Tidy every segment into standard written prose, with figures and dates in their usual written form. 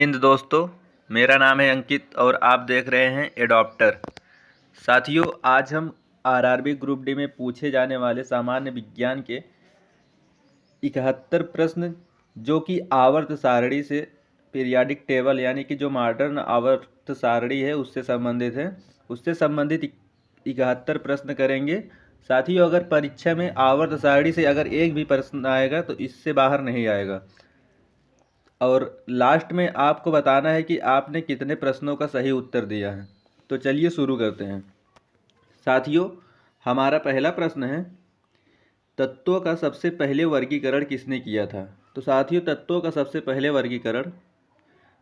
हिंद दोस्तों, मेरा नाम है अंकित और आप देख रहे हैं एडॉप्टर। साथियों, आज हम आरआरबी ग्रुप डी में पूछे जाने वाले सामान्य विज्ञान के 71 प्रश्न जो कि आवर्त सारणी से पीरियाडिक टेबल यानी कि जो मॉडर्न आवर्त सारणी है उससे संबंधित है, उससे संबंधित 71 प्रश्न करेंगे। साथियों, अगर परीक्षा में आवर्त सारणी से अगर एक भी प्रश्न आएगा तो इससे बाहर नहीं आएगा और लास्ट में आपको बताना है कि आपने कितने प्रश्नों का सही उत्तर दिया है। तो चलिए शुरू करते हैं। साथियों, हमारा पहला प्रश्न है, तत्वों का सबसे पहले वर्गीकरण किसने किया था? तो साथियों, तत्वों का सबसे पहले वर्गीकरण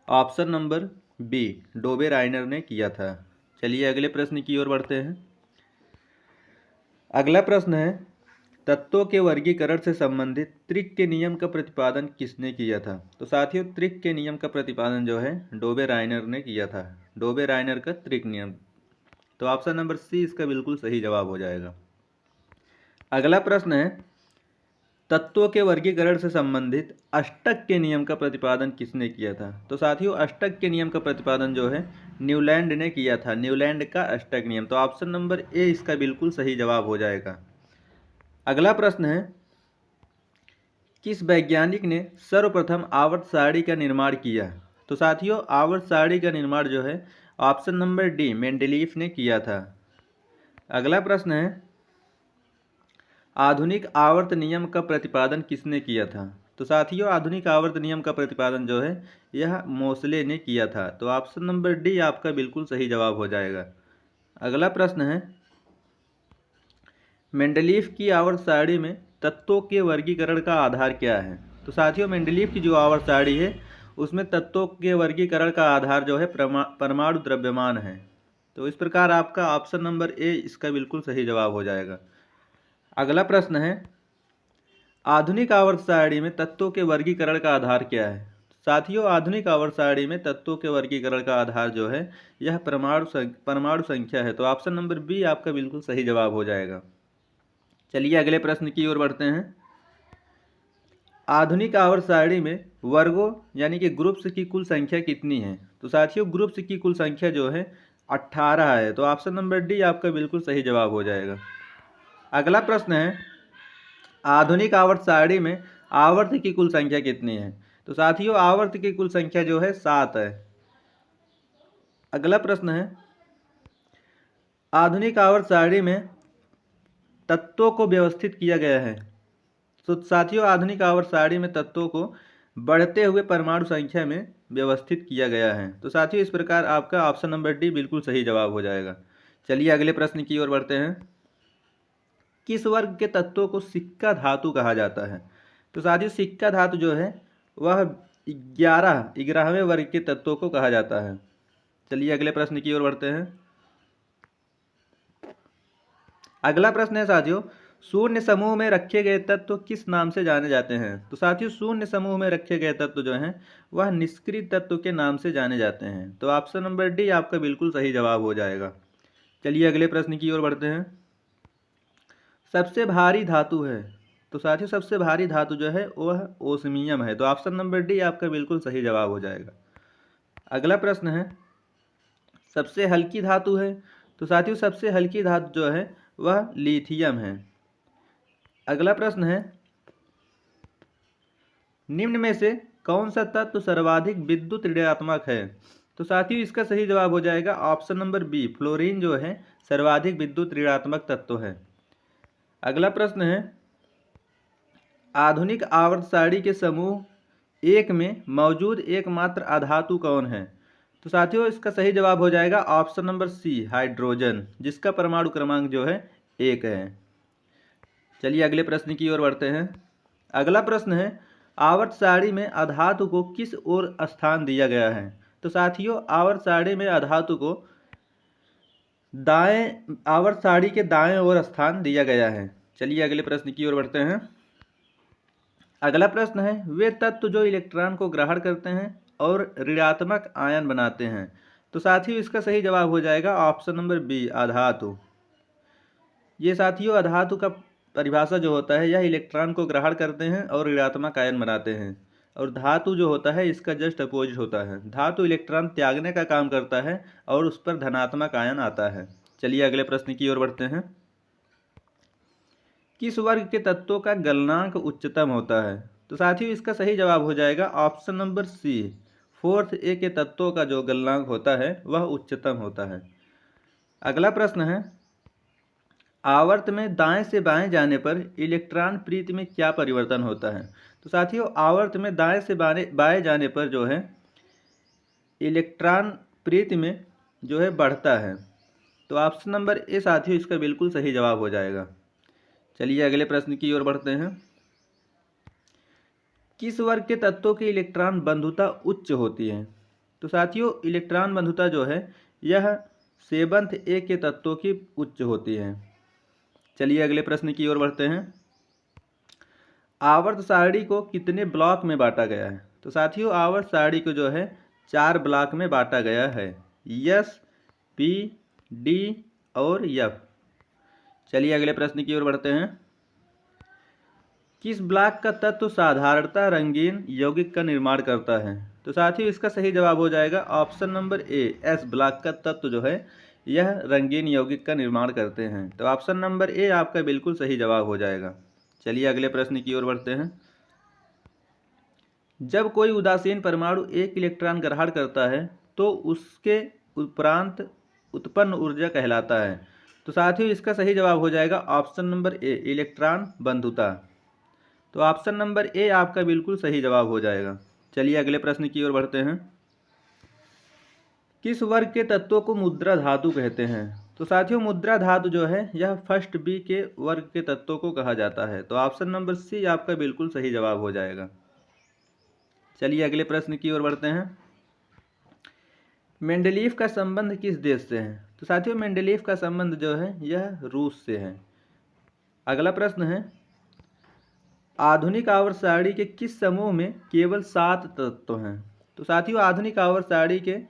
ऑप्शन नंबर बी डोबे राइनर ने किया था। चलिए अगले प्रश्न की ओर बढ़ते हैं। अगला प्रश्न है, तत्वों के वर्गीकरण से संबंधित त्रिक के नियम का प्रतिपादन किसने किया था? तो साथियों, त्रिक के नियम का प्रतिपादन जो है डोबे राइनर ने किया था। डोबे राइनर का त्रिक नियम। तो ऑप्शन नंबर सी इसका बिल्कुल सही जवाब हो जाएगा। अगला प्रश्न है, तत्वों के वर्गीकरण से संबंधित अष्टक के नियम का प्रतिपादन किसने किया था? तो साथियों, अष्टक के नियम का प्रतिपादन जो है न्यूलैंड ने किया था। न्यूलैंड का अष्टक नियम। तो ऑप्शन नंबर ए इसका बिल्कुल सही जवाब हो जाएगा। अगला प्रश्न है, किस वैज्ञानिक ने सर्वप्रथम आवर्त सारणी का निर्माण किया? तो साथियों, आवर्त सारणी का निर्माण जो है ऑप्शन नंबर डी मेंडलीफ ने किया था। अगला प्रश्न है, आधुनिक आवर्त नियम का प्रतिपादन किसने किया था? तो साथियों, आधुनिक आवर्त नियम का प्रतिपादन जो है यह मोसले ने किया था। तो ऑप्शन नंबर डी आपका बिल्कुल सही जवाब हो जाएगा। अगला प्रश्न है, मेंडलीफ की आवर्त सारणी में तत्वों के वर्गीकरण का आधार क्या है? तो साथियों, मेंडलीफ की जो आवर्त सारणी है उसमें तत्वों के वर्गीकरण का आधार जो है परमाणु द्रव्यमान है। तो इस प्रकार आपका ऑप्शन नंबर ए इसका बिल्कुल सही जवाब हो जाएगा। अगला प्रश्न है, आधुनिक आवर्त सारणी में तत्वों के वर्गीकरण का आधार क्या है? साथियों, आधुनिक आवर्त सारणी में तत्वों के वर्गीकरण का आधार जो है यह परमाणु संख्या है। तो ऑप्शन नंबर बी आपका बिल्कुल सही जवाब हो जाएगा। चलिए अगले प्रश्न की ओर बढ़ते हैं। आधुनिक आवर्त सारणी में वर्गों यानी कि ग्रुप्स की कुल संख्या कितनी है? तो साथियों, ग्रुप्स की कुल संख्या जो है 18 है। तो ऑप्शन नंबर डी आपका बिल्कुल सही जवाब हो जाएगा। अगला प्रश्न है, आधुनिक आवर्त सारणी में आवर्त की कुल संख्या कितनी है? तो साथियों, आवर्त की कुल संख्या जो है 7 है। अगला प्रश्न है, आधुनिक आवर्त सारणी में तत्वों को व्यवस्थित किया गया है। तो साथियों, आधुनिक आवर्त सारणी में तत्वों को बढ़ते हुए परमाणु संख्या में व्यवस्थित किया गया है। तो साथियों, इस प्रकार आपका ऑप्शन नंबर डी बिल्कुल सही जवाब हो जाएगा। चलिए अगले प्रश्न की ओर बढ़ते हैं। किस वर्ग के तत्वों को सिक्का धातु कहा जाता है? तो साथियों, सिक्का धातु जो है वह 11वें वर्ग के तत्वों को कहा जाता है। चलिए अगले प्रश्न की ओर बढ़ते हैं। अगला प्रश्न है साथियों, शून्य समूह में रखे गए तत्व किस नाम से जाने जाते हैं? तो साथियों, शून्य समूह में रखे गए तत्व जो हैं वह निष्क्रिय तत्व के नाम से जाने जाते हैं। तो ऑप्शन नंबर डी आपका बिल्कुल सही जवाब हो जाएगा। चलिए अगले प्रश्न की ओर बढ़ते हैं। सबसे भारी धातु है? तो साथियों, सबसे भारी धातु जो है वह ओस्मियम है। तो ऑप्शन नंबर डी आपका बिल्कुल सही जवाब हो जाएगा। अगला प्रश्न है, सबसे हल्की धातु है? तो साथियों, सबसे हल्की धातु जो है वह लिथियम है। अगला प्रश्न है, निम्न में से कौन सा तत्व सर्वाधिक विद्युत ऋणात्मक है? तो साथियों, इसका सही जवाब हो जाएगा ऑप्शन नंबर बी फ्लोरीन जो है सर्वाधिक विद्युत ऋणात्मक तत्व है। अगला प्रश्न है, आधुनिक आवर्त सारणी के समूह एक में मौजूद एकमात्र अधातु कौन है? तो साथियों, इसका सही जवाब हो जाएगा ऑप्शन नंबर सी हाइड्रोजन, जिसका परमाणु क्रमांक जो है 1 है। चलिए अगले प्रश्न की ओर बढ़ते हैं। अगला प्रश्न है, आवर्त सारणी में अधातु को किस ओर स्थान दिया गया है? तो साथियों, आवर्त सारणी में अधातु को आवर्त सारणी के दाएं ओर स्थान दिया गया है। चलिए अगले प्रश्न की ओर बढ़ते हैं। अगला प्रश्न है, वे तत्व जो इलेक्ट्रॉन को ग्रहण करते हैं और ऋणात्मक आयन बनाते हैं। तो साथियों, इसका सही जवाब हो जाएगा ऑप्शन नंबर बी अधातु। ये साथियों, अधातु का परिभाषा जो होता है यह इलेक्ट्रॉन को ग्रहण करते हैं और ऋणात्मक आयन बनाते हैं। और धातु जो होता है इसका जस्ट अपोजिट होता है। धातु इलेक्ट्रॉन त्यागने का काम करता है और उस पर धनात्मक आयन आता है। चलिए अगले प्रश्न की ओर बढ़ते हैं। किस वर्ग के तत्वों का गलनांक उच्चतम होता है? तो साथियों इसका सही जवाब हो जाएगा ऑप्शन नंबर सी, फोर्थ ए के तत्वों का जो गलनांक होता है वह उच्चतम होता है। अगला प्रश्न है, आवर्त में दाएं से बाएं जाने पर इलेक्ट्रॉन प्रीति में क्या परिवर्तन होता है? तो साथियों आवर्त में दाएं से बाएं जाने पर जो है इलेक्ट्रॉन प्रीति में जो है बढ़ता है। तो ऑप्शन नंबर ए साथियों इसका बिल्कुल सही जवाब हो जाएगा। चलिए अगले प्रश्न की ओर बढ़ते हैं। किस वर्ग के तत्वों की इलेक्ट्रॉन बंधुता उच्च होती है? तो साथियों इलेक्ट्रॉन बंधुता जो है यह सेवंथ ए के तत्वों की उच्च होती है। चलिए अगले प्रश्न की ओर बढ़ते हैं। आवर्त सारणी को कितने ब्लॉक में बांटा गया है? तो साथियों आवर्त सारणी को जो है 4 ब्लॉक में बांटा गया है, एस, पी, डी और एफ। चलिए अगले प्रश्न की ओर बढ़ते हैं। किस ब्लॉक का तत्व साधारणतः रंगीन यौगिक का निर्माण करता है? तो साथियों इसका सही जवाब हो जाएगा option number A, S block का तत्व जो है यह रंगीन यौगिक का निर्माण करते हैं। तो ऑप्शन नंबर ए आपका बिल्कुल सही जवाब हो जाएगा। चलिए अगले प्रश्न की ओर बढ़ते हैं। जब कोई उदासीन परमाणु एक इलेक्ट्रॉन ग्रहण करता है तो उसके उपरांत उत्पन्न ऊर्जा कहलाता है। तो साथियों इसका सही जवाब हो जाएगा ऑप्शन नंबर ए, इलेक्ट्रॉन बंधुता। तो ऑप्शन नंबर ए आपका बिल्कुल सही जवाब हो जाएगा। चलिए अगले प्रश्न की ओर बढ़ते हैं। किस वर्ग के तत्वों को मुद्रा धातु कहते हैं? तो साथियों मुद्रा धातु जो है यह फर्स्ट बी के वर्ग के तत्वों को कहा जाता है। तो ऑप्शन नंबर सी आपका बिल्कुल सही जवाब हो जाएगा। चलिए अगले प्रश्न की ओर बढ़ते हैं। मेंडलीफ का संबंध किस देश से है? तो साथियों मेंडलीफ का संबंध जो है यह रूस से है। अगला प्रश्न है, आधुनिक आवर्त सारणी के किस समूह में केवल 7 तत्व हैं? तो साथियों आधुनिक आवर्त सारणी के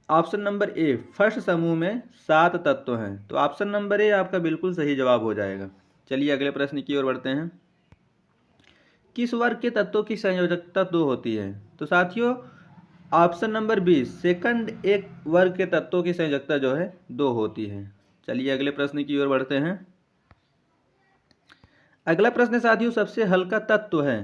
ऑप्शन नंबर ए, फर्स्ट समूह में 7 तत्व हैं। तो ऑप्शन नंबर ए आपका बिल्कुल सही जवाब हो जाएगा। चलिए अगले प्रश्न की ओर बढ़ते हैं। किस वर्ग के तत्वों की संयोजकता 2 होती है? तो साथियों ऑप्शन नंबर बी, सेकंड एक वर्ग के तत्वों की संयोजकता जो है 2 होती है। चलिए अगले प्रश्न की ओर बढ़ते हैं। अगला प्रश्न साथियों सबसे हल्का तत्व है।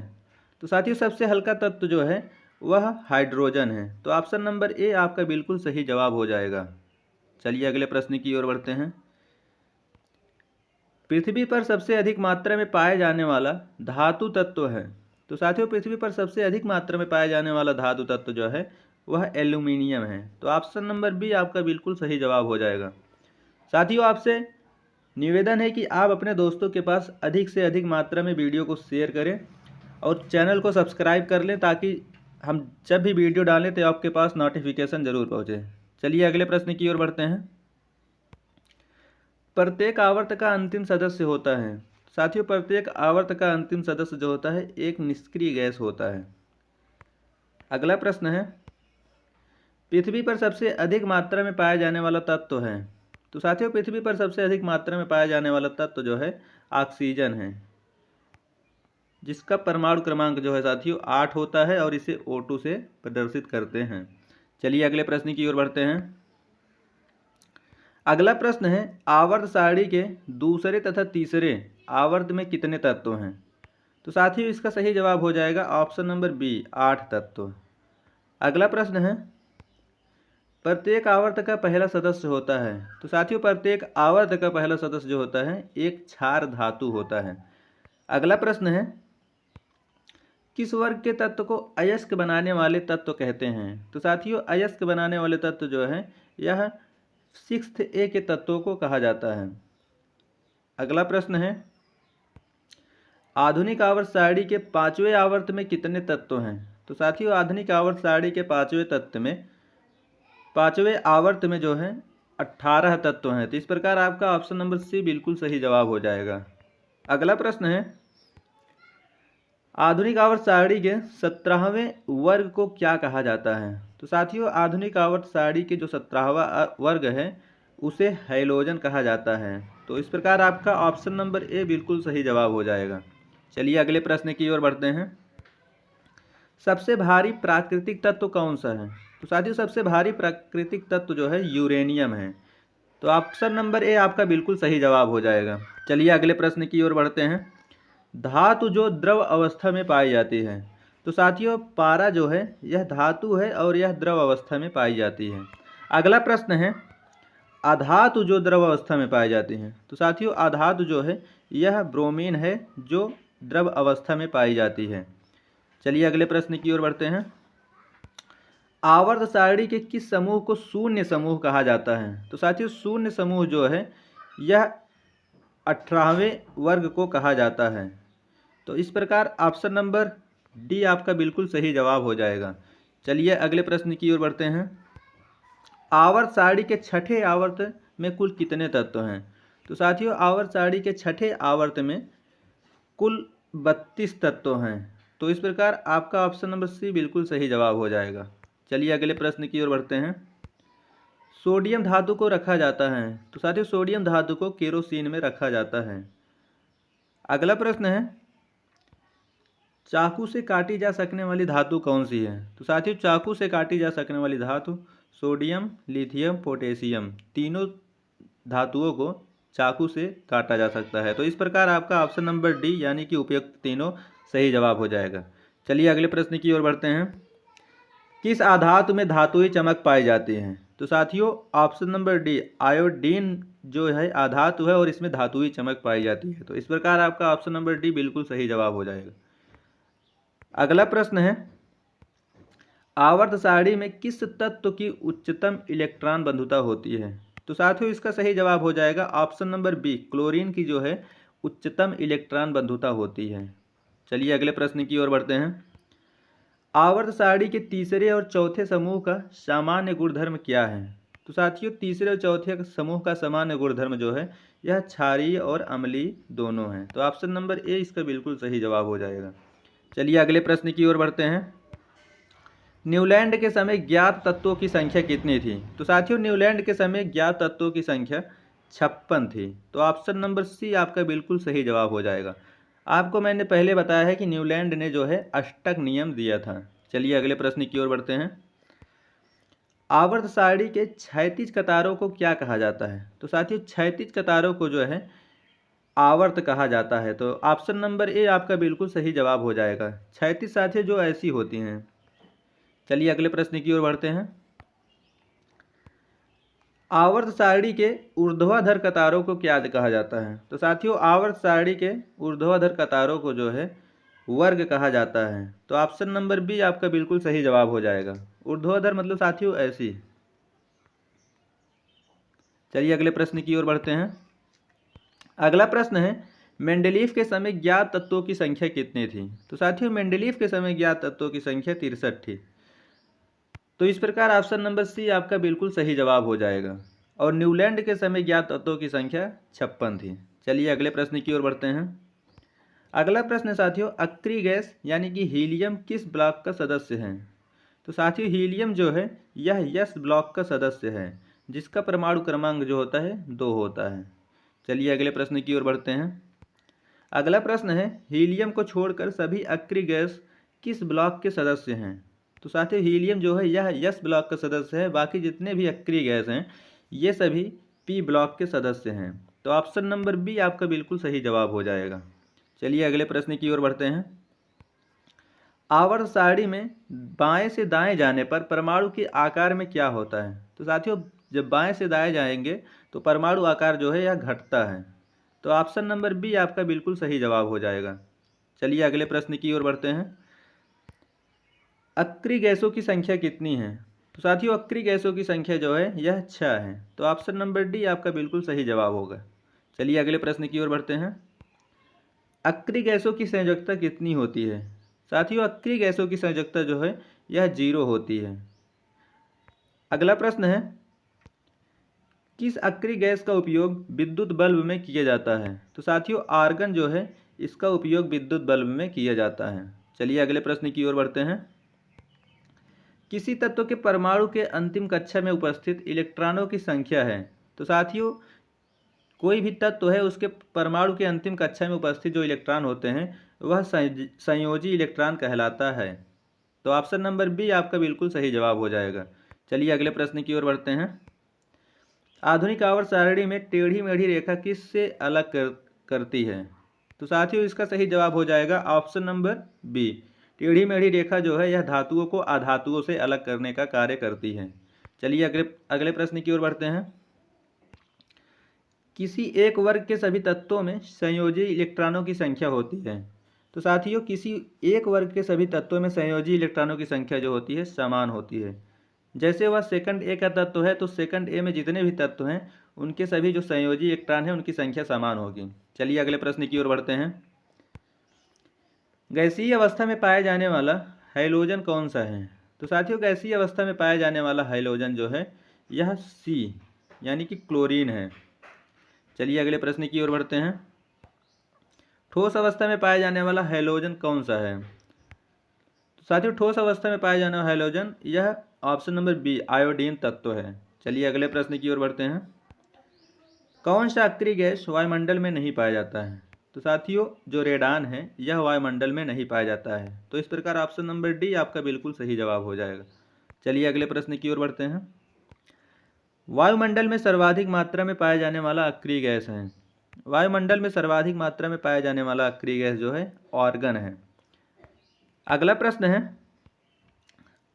तो साथियों सबसे हल्का तत्व जो है वह हाइड्रोजन है। तो ऑप्शन नंबर ए आपका बिल्कुल सही जवाब हो जाएगा। चलिए अगले प्रश्न की ओर बढ़ते हैं। पृथ्वी पर सबसे अधिक मात्रा में पाया जाने वाला धातु तत्व है। तो साथियों पृथ्वी पर सबसे अधिक मात्रा में पाया जाने वाला धातु तत्व जो है वह एल्यूमिनियम है। तो ऑप्शन नंबर बी आपका बिल्कुल सही जवाब हो जाएगा। साथियों आपसे निवेदन है कि आप अपने दोस्तों के पास अधिक से अधिक मात्रा में वीडियो को शेयर करें और चैनल को सब्सक्राइब कर लें ताकि हम जब भी वीडियो डालें तो आपके पास नोटिफिकेशन जरूर पहुंचे। चलिए अगले प्रश्न की ओर बढ़ते हैं। प्रत्येक आवर्त का अंतिम सदस्य होता है। साथियों प्रत्येक आवर्त का अंतिम सदस्य जो होता है एक निष्क्रिय गैस होता है। अगला प्रश्न है, पृथ्वी पर सबसे अधिक मात्रा में पाया जाने वाला तत्व है। तो साथियों पृथ्वी पर सबसे अधिक मात्रा में पाया जाने वाला तत्व जो है ऑक्सीजन है, जिसका परमाणु क्रमांक जो है साथियों 8 होता है और इसे O2 से प्रदर्शित करते हैं। चलिए अगले प्रश्न की ओर बढ़ते हैं। अगला प्रश्न है, आवर्त सारणी के दूसरे तथा तीसरे आवर्त में कितने तत्व हैं? तो साथियों इसका सही जवाब हो जाएगा ऑप्शन नंबर बी, 8 तत्व। अगला प्रश्न है, प्रत्येक आवर्त का पहला सदस्य होता है। तो साथियों प्रत्येक आवर्त का पहला सदस्य जो होता है एक क्षार धातु होता है। अगला प्रश्न है, किस वर्ग के तत्व को अयस्क बनाने वाले तत्व कहते हैं? तो साथियों अयस्क बनाने वाले तत्व जो है यह 6th ए के तत्वों को कहा जाता है। अगला प्रश्न है, आधुनिक आवर्त सारणी के 5वें आवर्त में कितने तत्व हैं? तो साथियों आधुनिक आवर्त सारणी के 5वें आवर्त में जो है 18 तत्व हैं। तो इस प्रकार आपका ऑप्शन नंबर सी बिल्कुल सही जवाब हो जाएगा। अगला प्रश्न है, आधुनिक आवर्त सारणी के 17वें वर्ग को क्या कहा जाता है? तो साथियों आधुनिक आवर्त सारणी के जो 17वां वर्ग है उसे हैलोजन कहा जाता है। तो इस प्रकार आपका ऑप्शन नंबर ए बिल्कुल सही जवाब हो जाएगा। चलिए अगले प्रश्न की ओर बढ़ते हैं। सबसे भारी प्राकृतिक तत्व कौन सा है? तो साथियों सबसे भारी प्राकृतिक तत्व जो है यूरेनियम है। तो ऑप्शन नंबर ए आपका बिल्कुल सही जवाब हो जाएगा। चलिए अगले प्रश्न की ओर बढ़ते हैं। धातु जो द्रव अवस्था में पाई जाती है। तो साथियों पारा जो है यह धातु है और यह द्रव अवस्था में पाई जाती है। अगला प्रश्न है अधातु जो द्रव अवस्था में पाई जाती है। तो साथियों अधातु जो है यह ब्रोमीन है जो द्रव अवस्था में पाई जाती है। चलिए अगले प्रश्न की ओर बढ़ते हैं। आवर्त सारणी के किस समूह को शून्य समूह कहा जाता है? तो साथियों शून्य समूह जो है यह 18वें वर्ग को कहा जाता है। तो इस प्रकार ऑप्शन नंबर डी आपका बिल्कुल सही जवाब हो जाएगा। चलिए अगले प्रश्न की ओर बढ़ते हैं। आवर्त सारणी के छठे आवर्त में कुल कितने तत्व हैं? तो साथियों आवर्त सारणी के छठे आवर्त में कुल 32 तत्व हैं। तो इस प्रकार आपका ऑप्शन नंबर सी बिल्कुल सही जवाब हो जाएगा। चलिए अगले प्रश्न की ओर बढ़ते हैं। सोडियम धातु को रखा जाता है। तो साथियों सोडियम धातु को केरोसिन में रखा जाता है। अगला प्रश्न है चाकू से काटी जा सकने वाली धातु कौन सी है? तो साथियों चाकू से काटी जा सकने वाली धातु सोडियम, लिथियम, पोटेशियम तीनों धातुओं को चाकू से काटा जा सकता है। तो इस प्रकार आपका ऑप्शन नंबर डी यानी कि उपयुक्त तीनों सही जवाब हो जाएगा। चलिए अगले प्रश्न की ओर बढ़ते हैं। किस आधातु में धातुई चमक पाई जाती है? तो साथियों ऑप्शन नंबर डी आयोडीन जो है आधातु है और इसमें धातुई चमक पाई जाती है। तो इस प्रकार आपका ऑप्शन नंबर डी बिल्कुल सही जवाब हो जाएगा। अगला प्रश्न है आवर्त सारणी में किस तत्व की उच्चतम इलेक्ट्रॉन बंधुता होती है? तो साथियों इसका सही जवाब हो जाएगा ऑप्शन नंबर बी क्लोरीन की जो है उच्चतम इलेक्ट्रॉन बंधुता होती है। चलिए अगले प्रश्न की ओर बढ़ते हैं। आवर्त सारणी के तीसरे और चौथे समूह का सामान्य गुणधर्म क्या है? तो साथियों तीसरे और चौथे समूह का सामान्य गुणधर्म जो है यह क्षारीय और अम्लीय दोनों हैं। तो ऑप्शन नंबर ए इसका बिल्कुल सही जवाब हो जाएगा। चलिए अगले प्रश्न की ओर बढ़ते हैं। न्यूलैंड के समय ज्ञात तत्वों की संख्या कितनी थी? तो साथियों न्यूलैंड के समय ज्ञात तत्वों की संख्या 56 थी। तो ऑप्शन नंबर सी आपका बिल्कुल सही जवाब हो जाएगा। आपको मैंने पहले बताया है कि न्यूलैंड ने जो है अष्टक नियम दिया था। चलिए अगले प्रश्न की ओर बढ़ते हैं। आवर्त सारणी के क्षैतिज कतारों को क्या कहा जाता है? तो साथियों क्षैतिज कतारों को जो है आवर्त कहा जाता है। तो ऑप्शन नंबर ए आपका बिल्कुल सही जवाब हो जाएगा। क्षैतिज साथियों जो ऐसी होती हैं। चलिए अगले प्रश्न की ओर बढ़ते हैं। आवर्त सारणी के ऊर्ध्वाधर कतारों को क्या कहा जाता है? तो साथियों आवर्त सारणी के ऊर्ध्वाधर कतारों को जो है वर्ग कहा जाता है। तो ऑप्शन नंबर बी आपका बिल्कुल सही जवाब हो जाएगा। ऊर्ध्वाधर मतलब साथियों ऐसी। चलिए अगले प्रश्न की ओर बढ़ते हैं। अगला प्रश्न है मेंडलीफ के समय ज्ञात तत्वों की संख्या कितनी थी? तो साथियों मेंडलीफ के समय ज्ञात तत्वों की संख्या 63 थी। तो इस प्रकार ऑप्शन नंबर सी आपका बिल्कुल सही जवाब हो जाएगा। और न्यूलैंड के समय ज्ञात तत्वों की संख्या 56 थी। चलिए अगले प्रश्न की ओर बढ़ते हैं। अगला प्रश्न साथियों अक्रिय गैस यानी कि हीलियम किस ब्लॉक का सदस्य है? तो साथियों हीलियम जो है यह यस ब्लॉक का सदस्य है जिसका परमाणु क्रमांक जो होता है 2 होता है। चलिए अगले प्रश्न की ओर बढ़ते हैं। अगला प्रश्न है हीलियम को छोड़कर सभी अक्रिय गैस किस ब्लॉक के सदस्य हैं? तो साथियों हीलियम जो है यह यस ब्लॉक का सदस्य है। बाकी जितने भी अक्रिय गैस हैं ये सभी पी ब्लॉक के सदस्य हैं। तो ऑप्शन नंबर बी आपका बिल्कुल सही जवाब हो जाएगा। चलिए अगले प्रश्न की ओर बढ़ते हैं। आवर्त सारणी में बाएं से दाएं जाने पर परमाणु के आकार में क्या होता है? तो साथियों जब बाएं से दाएं जाएंगे तो परमाणु आकार जो है यह घटता है। तो ऑप्शन नंबर बी आपका बिल्कुल सही जवाब हो जाएगा। चलिए अगले प्रश्न की ओर बढ़ते हैं। अक्रिय गैसों की संख्या कितनी है? तो साथियों अक्रिय गैसों की संख्या जो है यह 6 है। तो ऑप्शन नंबर डी आपका बिल्कुल सही जवाब होगा। चलिए अगले प्रश्न की ओर बढ़ते हैं। अक्रिय गैसों की संयोजकता कितनी होती है? साथियों अक्रिय गैसों की संयोजकता जो है यह 0 होती है। अगला प्रश्न है किस अक्रिय गैस का उपयोग विद्युत बल्ब में किया जाता है? तो साथियों आर्गन जो है इसका उपयोग विद्युत बल्ब में किया जाता है। चलिए अगले प्रश्न की ओर बढ़ते हैं। किसी तत्व के परमाणु के अंतिम कक्षा में उपस्थित इलेक्ट्रॉनों की संख्या है। तो साथियों कोई भी तत्व है उसके परमाणु के अंतिम कक्षा में उपस्थित जो इलेक्ट्रॉन होते हैं वह संयोजी इलेक्ट्रॉन कहलाता है। तो ऑप्शन नंबर बी आपका बिल्कुल सही जवाब हो जाएगा। चलिए अगले प्रश्न की ओर बढ़ते हैं। आधुनिक आवर्त सारणी में टेढ़ी मेढ़ी रेखा किससे अलग करती है? तो साथियों इसका सही जवाब हो जाएगा ऑप्शन नंबर बी। टेढ़ी मेढ़ी रेखा जो है यह धातुओं को अधातुओं से अलग करने का कार्य करती है। चलिए अगले प्रश्न की ओर बढ़ते हैं। किसी एक वर्ग के सभी तत्वों में संयोजी इलेक्ट्रॉनों की संख्या होती है। तो साथियों किसी एक वर्ग के सभी तत्वों में संयोजी इलेक्ट्रॉनों की संख्या जो होती है समान होती है। जैसे वह सेकंड ए का तत्व है तो सेकंड ए में जितने भी तत्व हैं उनके सभी जो संयोजी इलेक्ट्रॉन हैं उनकी संख्या समान होगी। चलिए अगले प्रश्न की ओर बढ़ते हैं। गैसीय अवस्था में पाया जाने वाला हैलोजन कौन सा है? तो साथियों गैसीय अवस्था में पाया जाने वाला हैलोजन जो है यह सी यानी कि क्लोरीन है। चलिए अगले प्रश्न की ओर बढ़ते हैं। ठोस अवस्था में पाया जाने वाला हैलोजन कौन सा है? तो साथियों ठोस अवस्था में पाया जाने वाला हैलोजन यह ऑप्शन नंबर बी आयोडीन तत्व है। चलिए अगले प्रश्न की ओर बढ़ते हैं। कौन सा अक्रिय गैस वायुमंडल में नहीं पाया जाता है? तो साथियों जो रेडान है यह वायुमंडल में नहीं पाया जाता है। तो इस प्रकार ऑप्शन नंबर डी आपका बिल्कुल सही जवाब हो जाएगा। चलिए अगले प्रश्न की ओर बढ़ते हैं। वायुमंडल में सर्वाधिक मात्रा में पाया जाने वाला अक्रिय गैस है। वायुमंडल में सर्वाधिक मात्रा में पाया जाने वाला अक्रिय गैस जो है आर्गन है। अगला प्रश्न है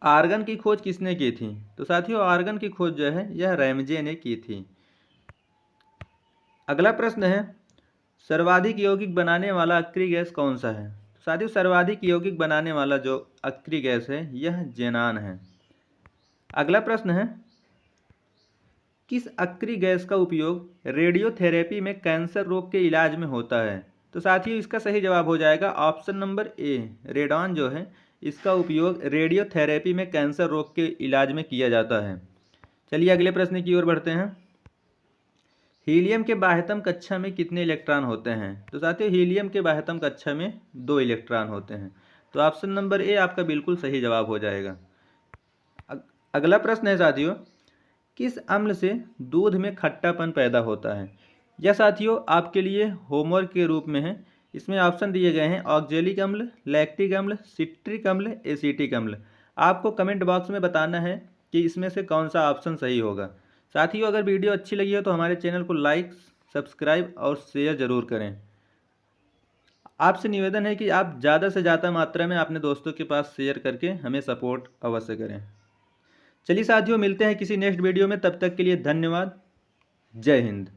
आर्गन की खोज किसने की थी? तो साथियों आर्गन की खोज जो है यह रैमजे ने की थी। अगला प्रश्न है सर्वाधिक यौगिक बनाने वाला अक्रिय गैस कौन सा है? तो साथियों सर्वाधिक यौगिक बनाने वाला जो अक्रिय गैस है यह ज़ेनान है। अगला प्रश्न है किस अक्रिय गैस का उपयोग रेडियोथेरेपी में कैंसर रोग के इलाज में होता है? तो साथियों इसका सही जवाब हो जाएगा ऑप्शन नंबर ए रेडॉन जो है इसका उपयोग रेडियोथेरेपी में कैंसर रोग के इलाज में किया जाता है। चलिए अगले प्रश्न की ओर बढ़ते हैं। हीलियम के बाह्यतम कक्षा में कितने इलेक्ट्रॉन होते हैं? तो साथियों हीलियम के बाह्यतम कक्षा में 2 इलेक्ट्रॉन होते हैं। तो ऑप्शन नंबर ए आपका बिल्कुल सही जवाब हो जाएगा। अगला प्रश्न है साथियों किस अम्ल से दूध में खट्टापन पैदा होता है? यह साथियों आपके लिए होमवर्क के रूप में है। इसमें ऑप्शन दिए गए हैं ऑक्जेलिक अम्ल, लैक्टिक अम्ल, सिट्रिक अम्ल, एसिटिक अम्ल। आपको कमेंट बॉक्स में बताना है कि इसमें से कौन सा ऑप्शन सही होगा। साथियों अगर वीडियो अच्छी लगी हो तो हमारे चैनल को लाइक, सब्सक्राइब और शेयर ज़रूर करें। आपसे निवेदन है कि आप ज़्यादा से ज़्यादा मात्रा में अपने दोस्तों के पास शेयर करके हमें सपोर्ट अवश्य करें। चलिए साथियों मिलते हैं किसी नेक्स्ट वीडियो में, तब तक के लिए धन्यवाद। जय हिंद।